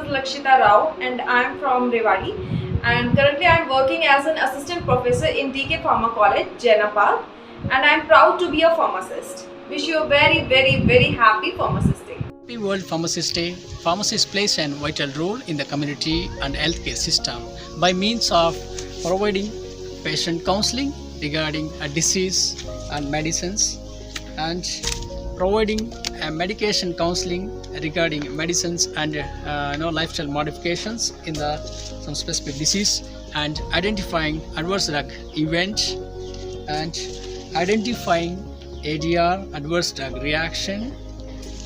Lakshita Rao and I am from Rewari, and currently I am working as an assistant professor in DK Pharma College, Jainapal, and I am proud to be a pharmacist. Wish you a very happy Pharmacist Day. Happy World Pharmacist Day. Pharmacists plays a vital role in the community and healthcare system by means of providing patient counseling regarding a disease and medicines, and providing medication counseling regarding medicines and lifestyle modifications in the some specific disease, and identifying adverse drug event, and identifying ADR adverse drug reaction,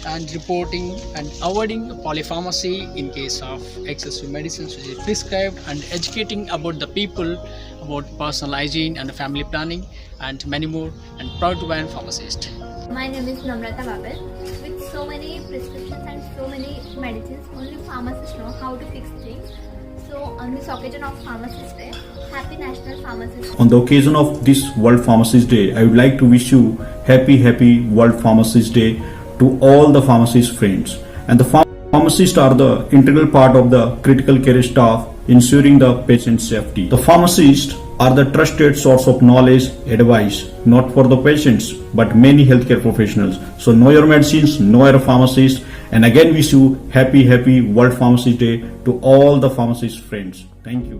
and reporting and avoiding polypharmacy in case of excessive medicines which is prescribed, and educating about the people about personal hygiene and family planning and many more, and proud to be a pharmacist. My name is Namrata Babel. With so many prescriptions and so many medicines, only pharmacists know how to fix things. So on this occasion of Pharmacist Day, Happy National Pharmacist Day. On the occasion of this World Pharmacist Day, I would like to wish you happy World Pharmacist Day to all the pharmacist friends. And the pharmacists are the integral part of the critical care staff ensuring the patient safety. The pharmacists are the trusted source of knowledge, advice, not for the patients, but many healthcare professionals. So know your medicines, know your pharmacist, and again wish you happy World Pharmacist Day to all the pharmacist friends. Thank you.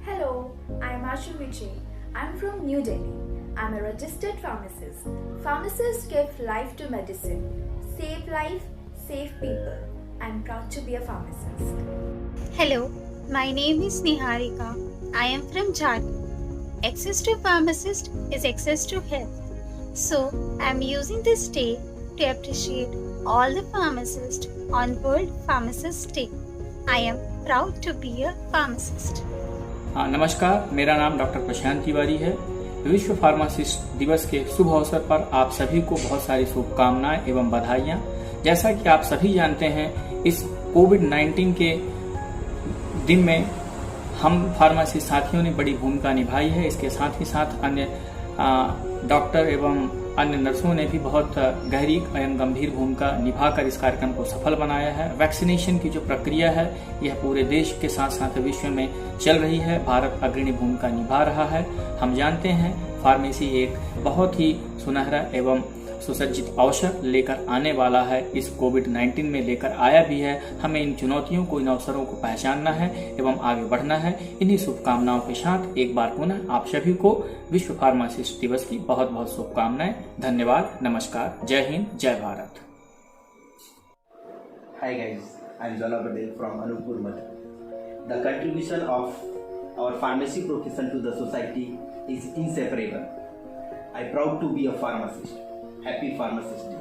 Hello, I am Ashu Vijay. I am from New Delhi. I am a registered pharmacist. Pharmacists give life to medicine. Save life, save people. I am proud to be a pharmacist. Hello, my name is Niharika. I am from Jharkhand. Access to pharmacist is access to health. So, I am using this day to appreciate all the pharmacists on World Pharmacist Day. I am proud to be a pharmacist. नमस्कार, मेरा नाम doctor प्रशांत तिवारी है। विश्व pharmacist दिवस के शुभ अवसर पर आप सभी को बहुत सारी शुभकामनाएं एवं बधाइयां। जैसा कि आप सभी जानते हैं, इस कोविड-19 के दिन में हम फार्मेसी साथियों ने बड़ी भूमिका निभाई है। इसके साथ ही साथ अन्य डॉक्टर एवं अन्य नर्सों ने भी बहुत गहरी एवं गंभीर भूमिका निभाकर इस कार्यक्रम को सफल बनाया है। वैक्सीनेशन की जो प्रक्रिया है, यह पूरे देश के साथ साथ विश्व में चल रही है। भारत अग्रणी भूमिका निभा रहा है। हम जानते हैं फार्मेसी एक बहुत ही सुनहरा एवं सुसज्जित अवसर लेकर आने वाला है। इस कोविड-19 में लेकर आया भी है। हमें इन चुनौतियों को, इन अवसरों को पहचानना है एवं आगे बढ़ना है। इन्हीं शुभकामनाओं के साथ एक बार पुनः आप सभी को विश्व फार्मासिस्ट दिवस की बहुत बहुत शुभकामनाएं। धन्यवाद, नमस्कार, जय हिंद, जय Bharat. Hi guys, I am Jala Patel from Anupur Madhya. The contribution of our pharmacy profession to the society is inseparable. I am proud to be a pharmacist. Happy Pharmacist Day.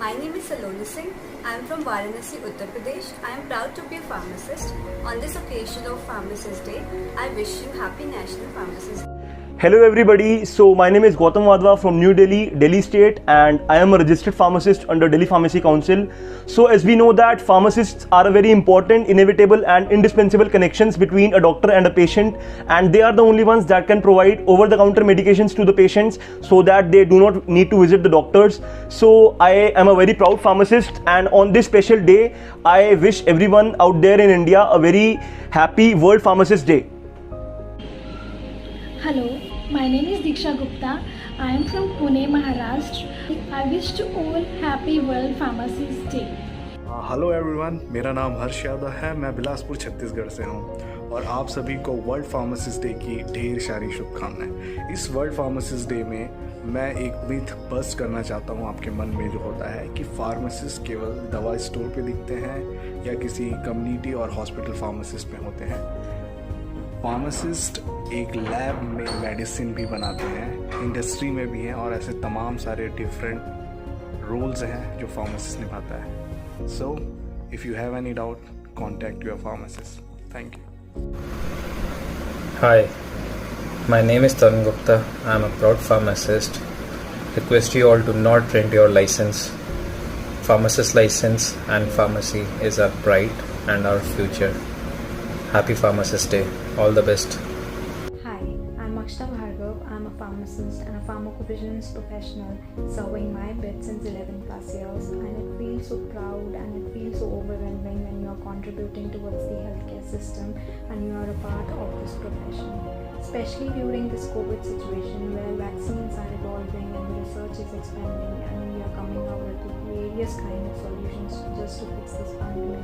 My name is Saloni Singh. I am from Varanasi, Uttar Pradesh. I am proud to be a pharmacist. On this occasion of Pharmacist Day, I wish you Happy National Pharmacist Day. Hello everybody, so my name is Gautam Wadhwa from New Delhi, Delhi State, and I am a registered pharmacist under Delhi Pharmacy Council. So as we know that pharmacists are a very important, inevitable and indispensable connections between a doctor and a patient, and they are the only ones that can provide over-the-counter medications to the patients so that they do not need to visit the doctors. So I am a very proud pharmacist, and on this special day, I wish everyone out there in India a very happy World Pharmacist Day. Hello, my name is Diksha Gupta. I am from Pune, Maharashtra. I wish to all happy World Pharmacist Day. Hello everyone, मेरा नाम हर्ष यादव है। मैं बिलासपुर छत्तीसगढ़ से हूँ और आप सभी को वर्ल्ड फार्मासिस्ट डे की ढेर सारी शुभकामनाएं। इस वर्ल्ड फार्मासिस्ट डे में मैं एक मिथ बस्ट करना चाहता हूँ आपके मन में जो होता है कि फार्मासिस्ट केवल दवा स्टोर पे दिखते हैं या किसी कम्युनिटी और हॉस्पिटल फार्मासिस्ट में होते हैं। फार्मासिस्ट एक लैब में मेडिसिन भी बनाते हैं, इंडस्ट्री में भी हैं, और ऐसे तमाम सारे डिफरेंट रोल्स हैं जो फार्मासिस्ट निभाता है। So if you have any doubt, contact your pharmacist. Thank you. Hi, my name is Tarun Gupta. I am a proud pharmacist. Request you all to not rent your license. Pharmacist license and pharmacy is our pride and our future. Happy Pharmacist Day. All the best. Hi, I'm Akshita Bhargav Bhargav. I'm a pharmacist and a pharmacovigilance professional serving my bit since 11 plus years, and it feels so proud and it feels so overwhelming when you are contributing towards the healthcare system and you are a part of this profession, especially during this COVID situation where vaccines are evolving and the research is expanding and we are coming out with various kind of solutions just to fix this pandemic.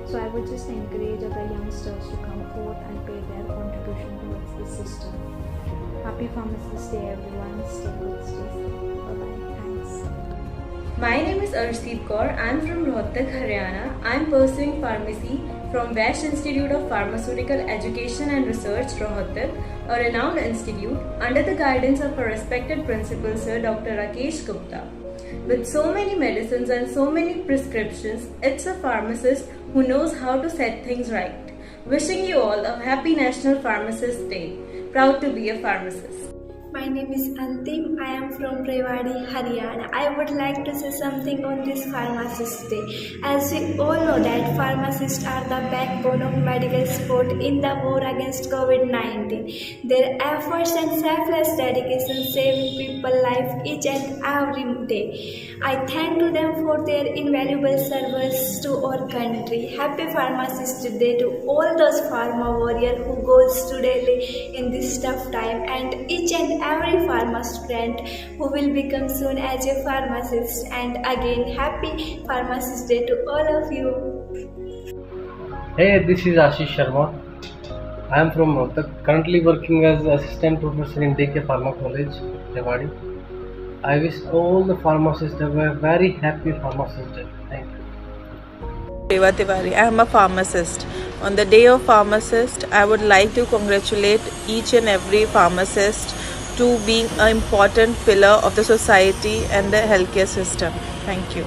So I would just encourage other youngsters to come forth and pay their contribution towards the system. Happy Pharmacist Day everyone. Stay good, stay safe. Bye bye. Thanks. My name is Arshdeep Kaur. I am from Rohtak, Haryana. I am pursuing pharmacy from Vash Institute of Pharmaceutical Education and Research, Rohtak, a renowned institute under the guidance of our respected principal Sir Dr. Rakesh Gupta. With so many medicines and so many prescriptions, it's a pharmacist who knows how to set things right. Wishing you all a happy National Pharmacist Day. Proud to be a pharmacist. My name is Antim. I am from Rewari, Haryana. I would like to say something on this Pharmacist Day. As we all know that pharmacists are the backbone of medical support in the war against COVID-19. Their efforts and selfless dedication saving people's life each and every day. I thank to them for their invaluable service to our country. Happy Pharmacist Day to all those pharma warriors who goes to Delhi in this tough time, and each and every pharmacist friend who will become soon as a pharmacist. And again, happy Pharmacist Day to all of you. Hey, this is Ashish Sharma. I am from Rohtak, currently working as assistant professor in DK Pharma College, Rewari. I wish all the pharmacists have a very happy Pharmacist Day. Thank you. Reva Tiwari. I am a pharmacist. On the day of pharmacist, I would like to congratulate each and every pharmacist to being an important pillar of the society and the healthcare system. Thank you.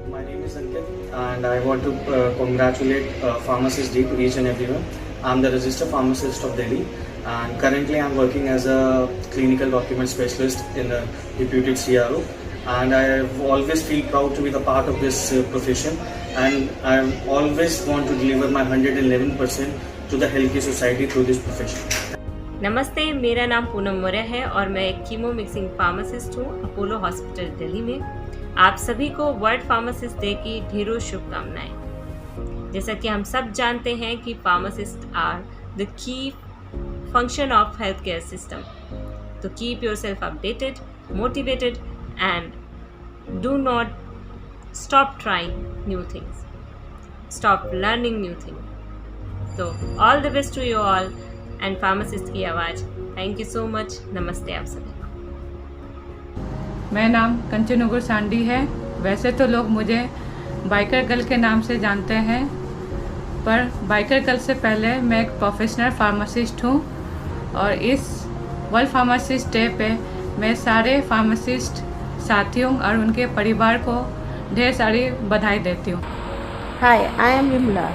My name is Ankit and I want to congratulate Pharmacist Day to each and everyone. I am the registered pharmacist of Delhi and currently I am working as a clinical document specialist in a reputed CRO, and I always feel proud to be the part of this profession, and I always want to deliver my 111% to the healthcare society through this profession. नमस्ते, मेरा नाम पूनम मौर्य है और मैं एक chemo mixing pharmacist हूँ Apollo hospital Delhi में। आप सभी को वर्ल्ड फार्मासिस्ट डे की ढेरों शुभकामनाएं। जैसा कि हम सब जानते हैं कि pharmacist are the key function of health care system. तो keep yourself updated, motivated and do not stop trying new things, stop learning new thing. तो all the best to you all and pharmacist की आवाज़। Thank you so much. नमस्ते आप सभी को। मेरा नाम कंचन उगुर सांडी है। वैसे तो लोग मुझे बाइकर गर्ल के नाम से जानते हैं, पर बाइकर गर्ल से पहले मैं एक प्रोफेशनल फार्मासिस्ट हूँ और इस वर्ल्ड फार्मासिस्ट डे पे मैं सारे फार्मासिस्ट साथियों और उनके परिवार को ढेर सारी बधाई देती हूँ। Hi, I am Vimla,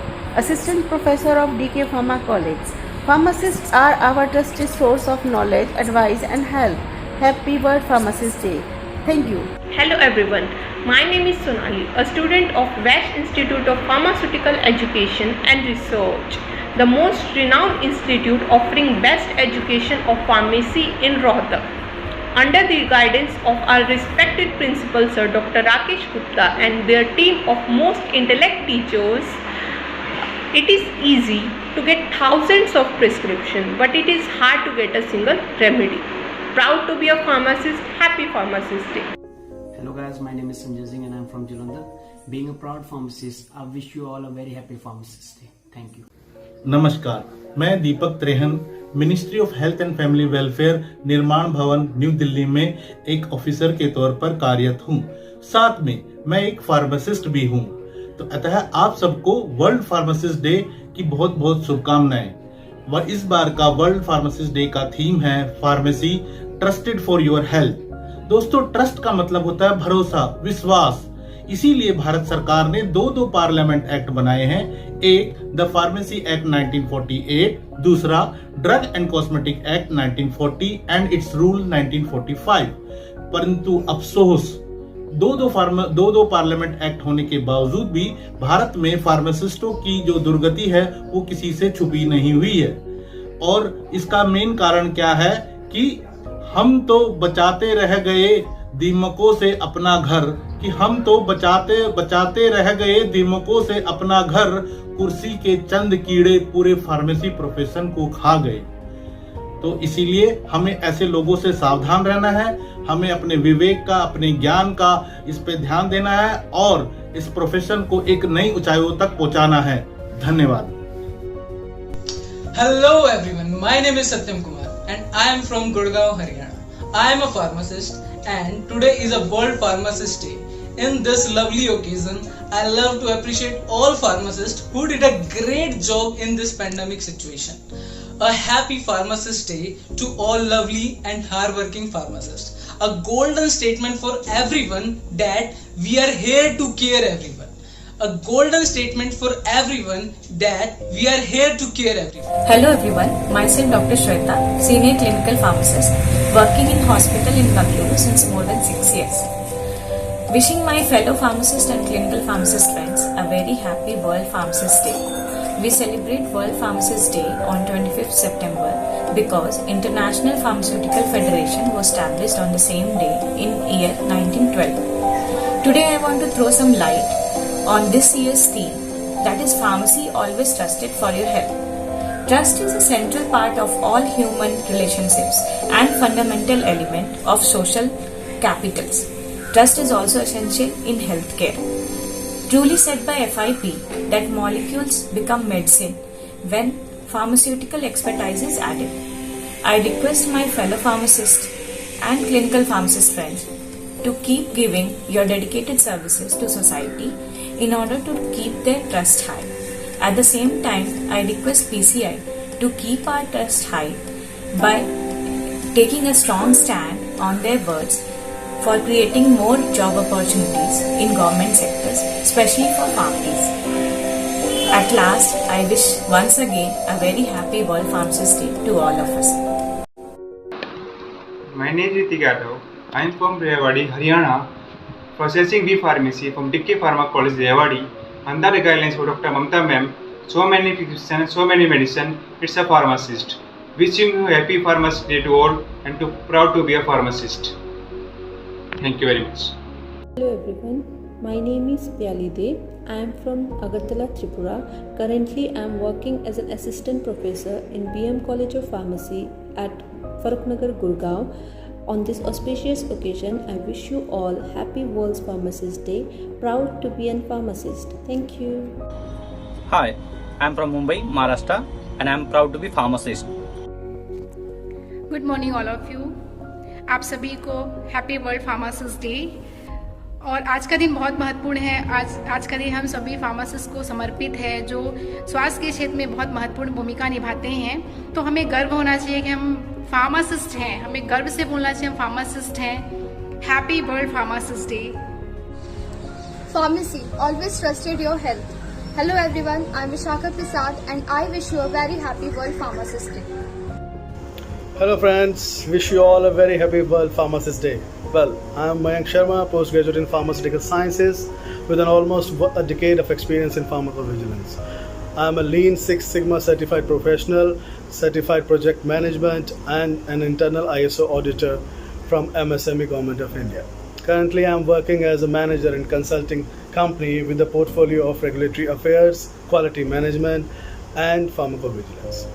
Assistant Professor of DK Pharma College. Pharmacists are our trusted source of knowledge, advice and help. Happy World Pharmacist Day. Thank you. Hello everyone. My name is Sonali, a student of Vash Institute of Pharmaceutical Education and Research, the most renowned institute offering best education of pharmacy in Rohtak. Under the guidance of our respected principal Sir Dr. Rakesh Gupta and their team of most intellect teachers, it is easy to get thousands of prescriptions, but it is hard to get a single remedy. Proud to be a pharmacist. Happy Pharmacist Day. Hello guys, my name is Sanjay Singh and I am from Jalandhar. Being a proud pharmacist, I wish you all a very happy Pharmacist Day. Thank you. नमस्कार, मैं Deepak Trehan ministry of health and family welfare Nirman Bhavan new Delhi में एक officer के तौर पर कार्यरत हूँ। साथ में मैं एक फार्मासिस्ट भी हूँ। तो अतः आप सबको वर्ल्ड फार्मासिस्ट डे की बहुत बहुत शुभकामनाएं। और इस बार का वर्ल्ड फार्मासिस्ट डे का थीम है pharmacy trusted for your health. दोस्तों, ट्रस्ट का मतलब होता है भरोसा, विश्वास। इसीलिए भारत सरकार ने दो पार्लियामेंट एक्ट बनाए हैं। एक द फार्मेसी एक्ट 1948, दूसरा drug and cosmetic act 1940 and it's rule 1945। परंतु अफसोस दो पार्लियामेंट एक्ट होने के बावजूद भी भारत में फार्मासिस्टों की जो दुर्गति है वो किसी से छुपी नहीं हुई है। और इसका मेन कारण क्या है कि हम तो बचाते रह गए दीमकों से अपना घर, कि हम तो बचाते रह गए दीमकों से अपना घर, कुर्सी के चंद कीड़े पूरे फार्मेसी प्रोफेशन को खा गए। तो इसीलिए हमें ऐसे लोगों से सावधान रहना है, हमें अपने विवेक का, अपने ज्ञान का इस पे ध्यान देना है और इस प्रोफेशन को एक नई ऊंचाइयों तक पहुंचाना है। धन्यवाद। Hello everyone, my name is Satyam Kumar and I am from Gurgaon, Haryana. I am a pharmacist and today is a World Pharmacist Day. In this lovely occasion, I love to appreciate all pharmacists who did a great job in this pandemic situation. A happy Pharmacist Day to all lovely and hard-working pharmacists. A golden statement for everyone that we are here to care everyone. A golden statement for everyone that we are here to care everyone. Hello everyone, myself Dr. Shweta, Senior Clinical Pharmacist, working in hospital in Bangalore since more than 6 years. Wishing my fellow pharmacists and clinical pharmacist friends a very happy World Pharmacist Day. We celebrate World Pharmacist Day on 25th September because International Pharmaceutical Federation was established on the same day in year 1912. Today I want to throw some light on this year's theme, that is pharmacy always trusted for your health. Trust is a central part of all human relationships and fundamental element of social capitals. Trust is also essential in healthcare. Truly said by FIP that molecules become medicine when pharmaceutical expertise is added. I request my fellow pharmacists and clinical pharmacist friends to keep giving your dedicated services to society in order to keep their trust high. At the same time, I request PCI to keep our trust high by taking a strong stand on their words for creating more job opportunities in government sectors, especially for pharmacies. At last, I wish once again a very happy World Pharmacist Day to all of us. My name is Ritik Yadav. I am from Rewari, Haryana, processing B Pharmacy from DK Pharma College, Rewari. Under the guidelines of Dr. Mamta Ma'am, so many physicians, so many medicine, it's a pharmacist. Wishing you happy Pharmacist Day to all and to proud to be a pharmacist. Thank you very much. Hello everyone, my name is Pyali Dev. I am from Agartala, Tripura. Currently I am working as an assistant professor in BM College of Pharmacy at Farrukhnagar, Gurgaon. On this auspicious occasion, I wish you all happy World Pharmacist Day. Proud to be a pharmacist. Thank you. Hi, I am from Mumbai, Maharashtra, and I am proud to be pharmacist. Good morning all of you. आप सभी को happy world pharmacist day. और आज का दिन बहुत महत्वपूर्ण है। आज का दिन हम सभी फार्मासिस्ट को समर्पित है जो स्वास्थ्य के क्षेत्र में बहुत महत्वपूर्ण भूमिका निभाते हैं। तो हमें गर्व होना चाहिए कि हम फार्मासिस्ट हैं, हमें गर्व से बोलना चाहिए हम फार्मासिस्ट हैं। Happy world pharmacist day. Pharmacy always trusted your health. Hello everyone, I am Vishakha Prasad and I wish you a very happy World Pharmacist Day. Hello friends, wish you all a very happy World Pharmacist Day. Well, I am Mayank Sharma, postgraduate in Pharmaceutical Sciences with an almost a decade of experience in pharmacovigilance. I am a Lean Six Sigma certified professional, certified project management and an internal ISO auditor from MSME Government of India. Currently, I am working as a manager in consulting company with a portfolio of regulatory affairs, quality management and pharmacovigilance.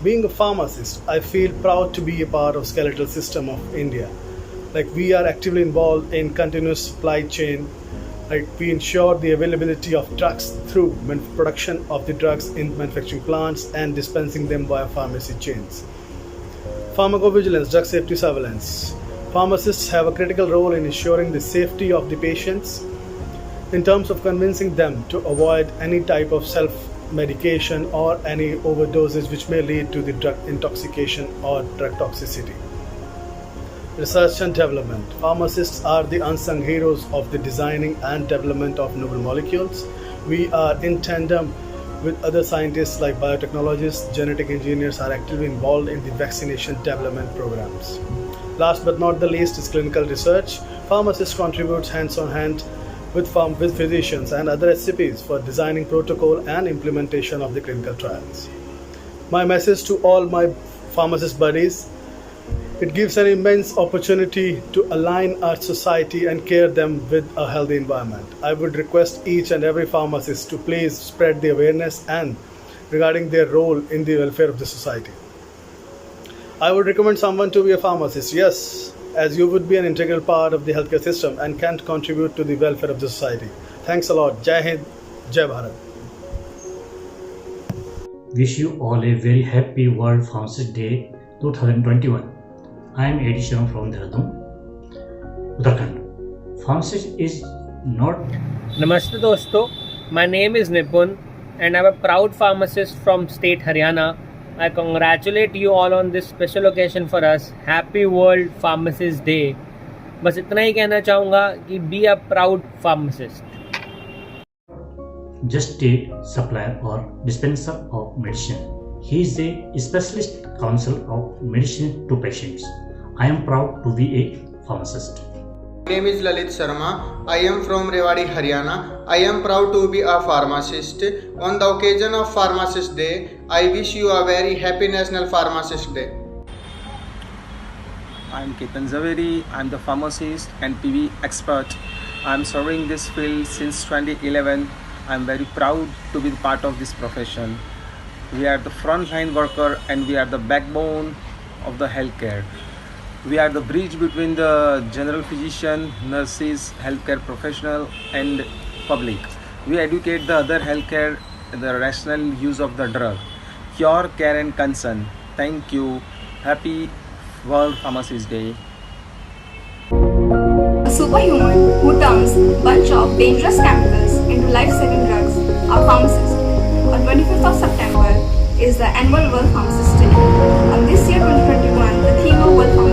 Being a pharmacist, I feel proud to be a part of skeletal system of India. Like we are actively involved in continuous supply chain. Like we ensure the availability of drugs through production of the drugs in manufacturing plants and dispensing them via pharmacy chains. Pharmacovigilance, drug safety surveillance. Pharmacists have a critical role in ensuring the safety of the patients in terms of convincing them to avoid any type of self-medication or any overdoses which may lead to the drug intoxication or drug toxicity. Research and development. Pharmacists are the unsung heroes of the designing and development of novel molecules. We are in tandem with other scientists like biotechnologists, genetic engineers are actively involved in the vaccination development programs. Last but not the least is clinical research. Pharmacists contribute hand-on-hand with physicians and other SCPs for designing protocol and implementation of the clinical trials. My message to all my pharmacist buddies It gives an immense opportunity to align our society and care them with a healthy environment. I would request each and every pharmacist to please spread the awareness and regarding their role in the welfare of the society. I would recommend someone to be a pharmacist, yes, as you would be an integral part of the healthcare system and can contribute to the welfare of the society. Thanks a lot. Jai Hind, Jai Bharat. Wish you all a very happy World Pharmacist Day 2021. I am A.D. Sharma from Dehradun, Uttarakhand. Pharmacist is not... Namaste dosto, my name is Nipun and I am a proud pharmacist from state Haryana. I congratulate you all on this special occasion for us. Happy World Pharmacist Day. बस इतना ही कहना चाहूँगा कि be a proud pharmacist. Just a supplier or dispenser of medicine. He is a specialist counsel of medicine to patients. I am proud to be a pharmacist. My name is Lalit Sharma. I am from Rewari, Haryana. I am proud to be a pharmacist. On the occasion of Pharmacist Day, I wish you a very happy National Pharmacist Day. I am Ketan Zaveri. I am the pharmacist and PV expert. I am serving this field since 2011. I am very proud to be part of this profession. We are the frontline worker and we are the backbone of the healthcare. We are the bridge between the general physician, nurses, healthcare professional and public. We educate the other healthcare the rational use of the drug. Cure, care and concern. Thank you. Happy World Pharmacist Day. A superhuman who turns bunch of dangerous chemicals into life-saving drugs, our pharmacist. On 25th of September is the annual World Pharmacist Day. On this year 2021, the theme of World Pharmacist